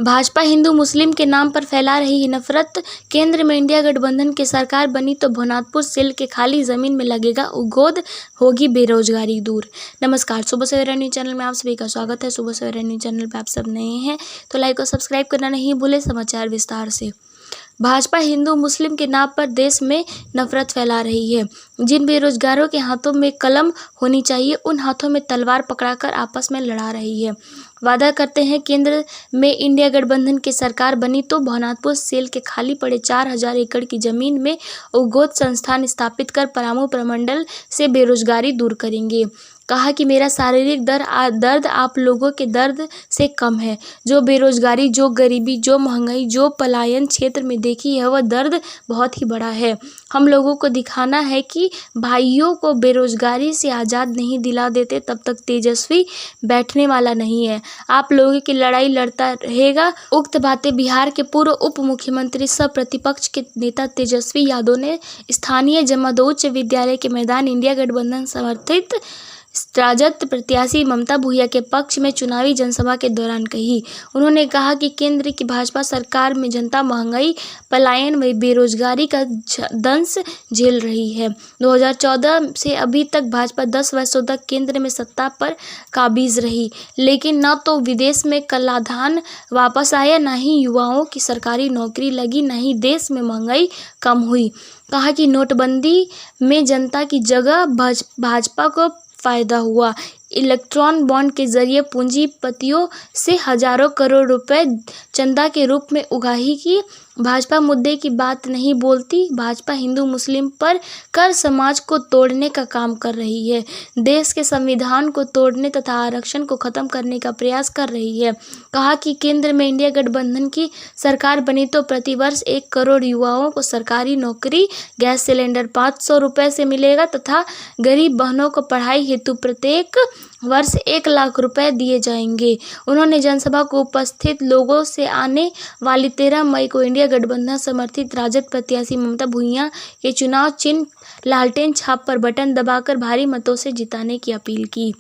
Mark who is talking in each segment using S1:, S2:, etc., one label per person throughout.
S1: भाजपा हिंदू मुस्लिम के नाम पर फैला रही नफरत। केंद्र में इंडिया गठबंधन की सरकार बनी तो भवनाथपुर सेल के खाली जमीन में लगेगा उद्योग, होगी बेरोजगारी दूर। नमस्कार, सुबह सवेरा न्यूज चैनल में आप सभी का स्वागत है। सुबह सवेरा न्यूज चैनल पर आप सब नए हैं तो लाइक और सब्सक्राइब करना नहीं भूलें। समाचार विस्तार से। भाजपा हिंदू मुस्लिम के नाम पर देश में नफरत फैला रही है। जिन बेरोजगारों के हाथों में कलम होनी चाहिए, उन हाथों में तलवार पकड़ाकर आपस में लड़ा रही है। वादा करते हैं केंद्र में इंडिया गठबंधन की सरकार बनी तो भवनाथपुर सेल के खाली पड़े 4000 एकड़ की जमीन में उद्योग संस्थान स्थापित कर पलामू प्रमंडल से बेरोजगारी दूर करेंगे। कहा कि मेरा शारीरिक दर्द आप लोगों के दर्द से कम है। जो बेरोजगारी, जो गरीबी, जो महंगाई, जो पलायन क्षेत्र में देखी है, वह दर्द बहुत ही बड़ा है। हम लोगों को दिखाना है कि भाइयों को बेरोजगारी से आज़ाद नहीं दिला देते तब तक तेजस्वी बैठने वाला नहीं है। आप लोगों की लड़ाई लड़ता रहेगा। उक्त बातें बिहार के पूर्व उप मुख्यमंत्री सह प्रतिपक्ष के नेता तेजस्वी यादव ने स्थानीय जमादो उच्च विद्यालय के मैदान इंडिया गठबंधन समर्थित राजद प्रत्याशी ममता भूया के पक्ष में चुनावी जनसभा के दौरान कही। उन्होंने कहा कि केंद्र की भाजपा सरकार में जनता महंगाई, पलायन व बेरोजगारी का दंश झेल रही है। 2014 से अभी तक भाजपा 10 वर्षों तक केंद्र में सत्ता पर काबिज रही, लेकिन न तो विदेश में कलाधान वापस आया, न ही युवाओं की सरकारी नौकरी लगी, न ही देश में महंगाई कम हुई। कहा कि नोटबंदी में जनता की जगह भाजपा को फायदा हुआ। इलेक्ट्रॉन बॉन्ड के जरिए पूंजीपतियों से हजारों करोड़ रुपए चंदा के रूप में उगाही की। भाजपा मुद्दे की बात नहीं बोलती। भाजपा हिंदू मुस्लिम पर कर समाज को तोड़ने का काम कर रही है। देश के संविधान को तोड़ने तथा आरक्षण को खत्म करने का प्रयास कर रही है। कहा कि केंद्र में इंडिया गठबंधन की सरकार बनी तो प्रतिवर्ष 1 करोड़ युवाओं को सरकारी नौकरी, गैस सिलेंडर 500 रुपये से मिलेगा तथा गरीब बहनों को पढ़ाई हेतु प्रत्येक वर्ष 1 लाख रुपए दिए जाएंगे। उन्होंने जनसभा को उपस्थित लोगों से आने वाली 13 मई को इंडिया गठबंधन समर्थित राजद प्रत्याशी ममता भूया के चुनाव चिन्ह लालटेन छाप पर बटन दबाकर भारी मतों से जिताने की अपील की।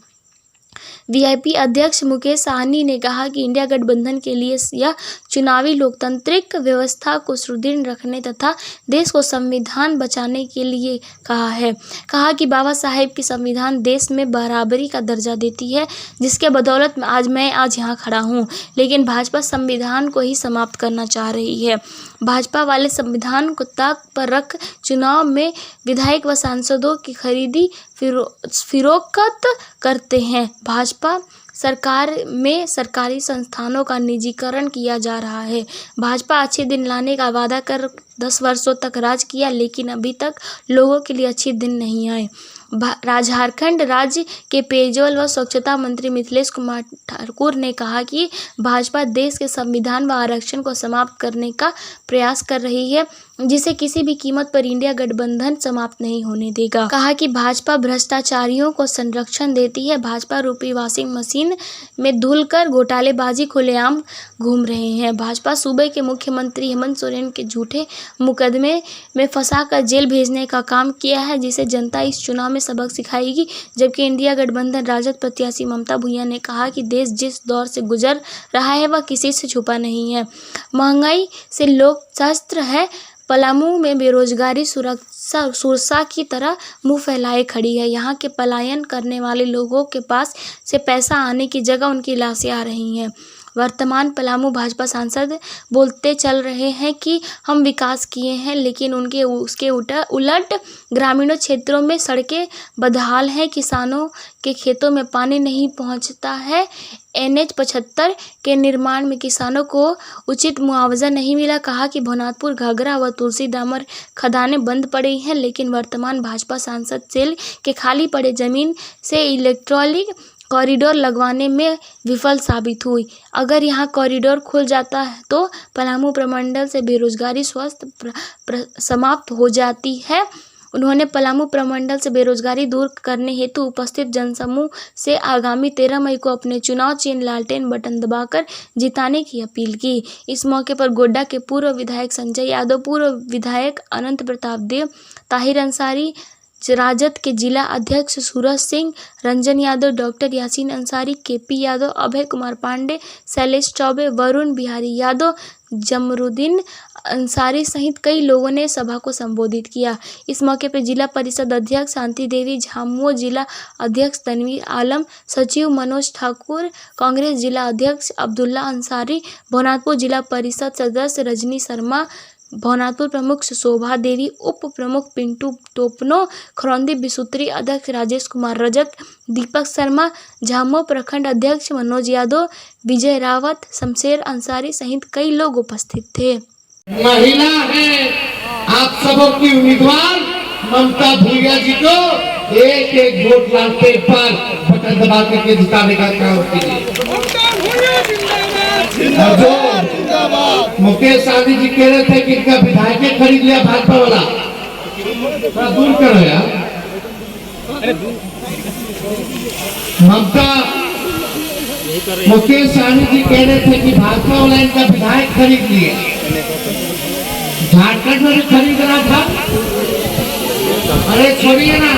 S1: वीआईपी अध्यक्ष मुकेश साहनी ने कहा कि इंडिया गठबंधन के लिए यह चुनावी लोकतांत्रिक व्यवस्था को सुदृढ़ रखने तथा देश को संविधान बचाने के लिए कहा है। कहा कि बाबा साहेब की संविधान देश में बराबरी का दर्जा देती है, जिसके बदौलत मैं आज यहाँ खड़ा हूँ, लेकिन भाजपा संविधान को ही समाप्त करना चाह रही है। भाजपा वाले संविधान को ताक पर रख चुनाव में विधायक व सांसदों की खरीदी फिरोख्त करते हैं। भाजपा सरकार में सरकारी संस्थानों का निजीकरण किया जा रहा है। भाजपा अच्छे दिन लाने का वादा कर 10 वर्षों तक राज किया, लेकिन अभी तक लोगों के लिए अच्छे दिन नहीं आए। झारखंड राज्य के पेयजल व स्वच्छता मंत्री मिथिलेश कुमार ठाकुर ने कहा कि भाजपा देश के संविधान व आरक्षण को समाप्त करने का प्रयास कर रही है, जिसे किसी भी कीमत पर इंडिया गठबंधन समाप्त नहीं होने देगा। कहा कि भाजपा भ्रष्टाचारियों को संरक्षण देती है। भाजपा रूपी वॉशिंग मशीन में धुलकर घोटालेबाजी खुलेआम घूम रहे हैं। भाजपा सूबे के मुख्यमंत्री हेमंत सोरेन के झूठे मुकदमे में फंसाकर जेल भेजने का काम किया है, जिसे जनता इस चुनाव में सबक सिखाएगी। जबकि इंडिया गठबंधन राजद प्रत्याशी ममता भूया ने कहा कि देश जिस दौर से गुजर रहा है वह किसी से छुपा नहीं है। महंगाई से लोग त्रस्त है। पलामू में बेरोजगारी सुरसा की तरह मुंह फैलाए खड़ी है। यहाँ के पलायन करने वाले लोगों के पास से पैसा आने की जगह उनकी लाशें आ रही हैं। वर्तमान पलामू भाजपा सांसद बोलते चल रहे हैं कि हम विकास किए हैं, लेकिन उसके उलट ग्रामीणों क्षेत्रों में सड़कें बदहाल हैं, किसानों के खेतों में पानी नहीं पहुंचता है। NH 75 के निर्माण में किसानों को उचित मुआवजा नहीं मिला। कहा कि भवनाथपुर, घाघरा व तुलसीदामर खदानें बंद पड़ी हैं, लेकिन वर्तमान भाजपा सांसद सेल के खाली पड़े जमीन से इलेक्ट्रॉनिक कॉरिडोर लगवाने में विफल साबित हुई। अगर यहाँ कॉरिडोर खुल जाता है तो पलामू प्रमंडल से बेरोजगारी समाप्त हो जाती है। उन्होंने पलामू प्रमंडल से बेरोजगारी दूर करने हेतु उपस्थित जनसमूह से आगामी 13 मई को अपने चुनाव चिन्ह लालटेन बटन दबाकर जिताने की अपील की। इस मौके पर गोड्डा के पूर्व विधायक संजय यादव, पूर्व विधायक अनंत प्रताप देव, ताहिर अंसारी, राजद के जिला अध्यक्ष सूरज सिंह, रंजन यादव, डॉक्टर यासीन अंसारी, केपी यादव, अभय कुमार पांडे, शैलेश चौबे, वरुण बिहारी यादव, जमरुद्दीन अंसारी सहित कई लोगों ने सभा को संबोधित किया। इस मौके पर जिला परिषद अध्यक्ष शांति देवी, झामुमो जिला अध्यक्ष तनवीर आलम, सचिव मनोज ठाकुर, कांग्रेस जिला अध्यक्ष अब्दुल्ला अंसारी, भवनाथपुर जिला परिषद सदस्य रजनी शर्मा, भवनाथपुर प्रमुख शोभा देवी, उप प्रमुख पिंटू टोपनो, खरौंदी बिसुत्री अध्यक्ष राजेश कुमार रजक, दीपक शर्मा, झामुमो प्रखंड अध्यक्ष मनोज यादव, विजय रावत, शमशेर अंसारी सहित कई लोग उपस्थित थे।
S2: महिला है आप सबों की उम्मीदवार ममता भूरिया जी को एक एक वोट लाते पर बटन दबा करके जिताने का काम कीजिए। और जो मुकेश सहनी जी कह रहे थे कि इनका विधायक खरीद लिया भाजपा वाला, थोड़ा दूर करो यार। ममता मुकेश सहनी जी कह रहे थे कि भाजपा वाला इनका विधायक खरीद लिया। झारखंड में खरीद रहा था। अरे छोड़िए ना,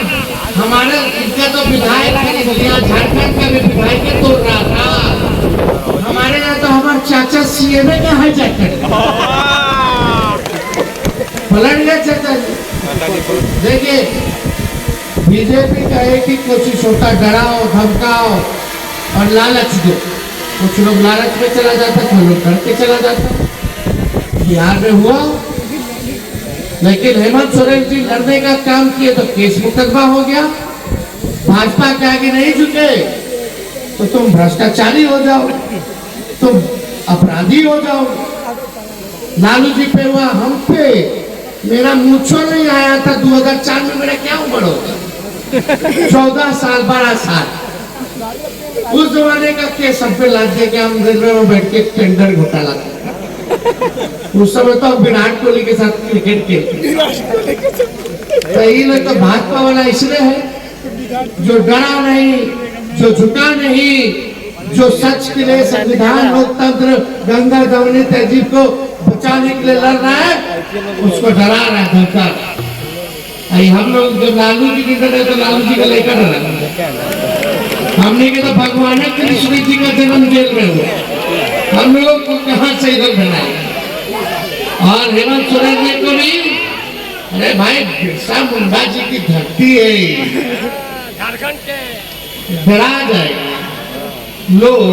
S2: हमारे इनका तो विधायक खरीद लिया, झारखंड का भी विधायक तोड़ रहा था। हमारे यहाँ तो हमारे चाचा सीएम का हाईजैक कर पलट गया चाचा जी। देखिए बीजेपी का एक ही कोशिश होता, डराओ धमकाओ और लालच दो। कुछ लोग लालच में चला जाता, कुछ लोग डर के चला जाता। बिहार में हुआ, लेकिन हेमंत सोरेन जी लड़ने का काम किए तो केस मुकदमा हो गया। भाजपा के आगे नहीं झुके तो तुम भ्रष्टाचारी हो जाओ, तुम अपराधी हो जाओ। लालू जी पे हुआ, हम पे मेरा मूछो नहीं आया था 2004 में, मेरा क्या उम्र होगा 14 साल 12 साल। उस जमाने का केस सब पे लाद दे के हम रेलवे में बैठ के टेंडर घोटाला। उस समय तो हम विराट कोहली के साथ क्रिकेट खेलते। ये लोग तो भाजपा वाला इसलिए है जो डरा नहीं, जो झुका नहीं, जो सच के लिए संविधान, लोकतंत्र, गंगा जमुनी तहजीब को बचाने के लिए लड़ रहा है, उसको डरा रहा है, धमका रहा है। हम लोग जब लालू जी की डरे तो लालू जी को लेकर डरा। हमने के तो भगवान कृष्ण जी का जन्म जेल में हुआ, हम लोग को कहाँ से इधर बनाए। और हेमंत सोरेन जी को भी, अरे भाई बिरसा मुंडा जी की धरती है, झारखंड के डरा जाएगा लोग।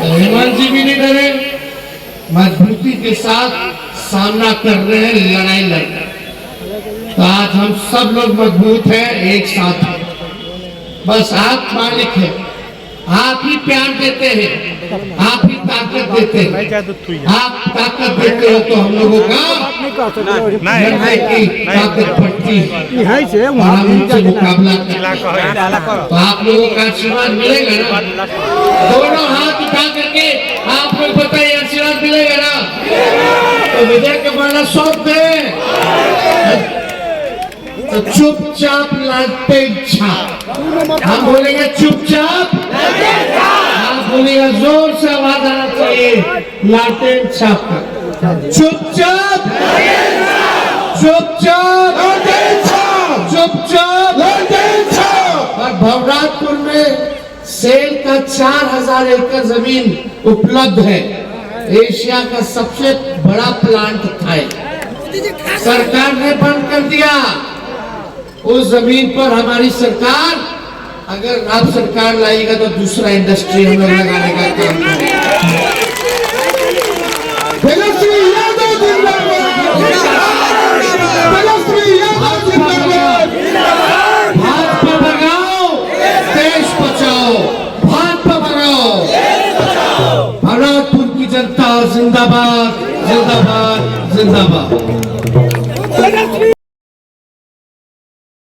S2: हेमंत जी भी नहीं डरे, मजबूती के साथ सामना कर रहे हैं, लड़ाई लड़ रहे हैं। तो आज हम सब लोग मजबूत हैं, एक साथ हैं। बस आप मालिक हैं, आप ही प्यार देते हैं, आप ही ताकत देते हैं। आप ताकत देते हो तो हम लोगों का लड़ाई की ताकत बढ़ती है और हम उनसे मुकाबला करें। तो आप लोगों का आशीर्वाद मिलेगा ना, दोनों हाथ उठा करके आप लोग बताइए आशीर्वाद मिलेगा ना, तो विजय के माला सौंप दे। तो चुपचाप लालटेन छाप, हम बोलेंगे चुपचाप, आप बोलेगा जोर से आवाज आना चाहिए, लालटेन छाप कर, चुपचाप चुपचाप चुपचाप। और भवनाथपुर में सेल का 4000 एकड़ जमीन उपलब्ध है, एशिया का सबसे बड़ा प्लांट था, सरकार ने बंद कर दिया। उस जमीन पर हमारी सरकार, अगर आप सरकार लाएगा तो दूसरा इंडस्ट्री हम लोग लगाने का काम करेंगे। भाजपा भगाओ, देश बचाओ, भाजपा भगाओ। भवनाथपुर की जनता जिंदाबाद जिंदाबाद जिंदाबाद।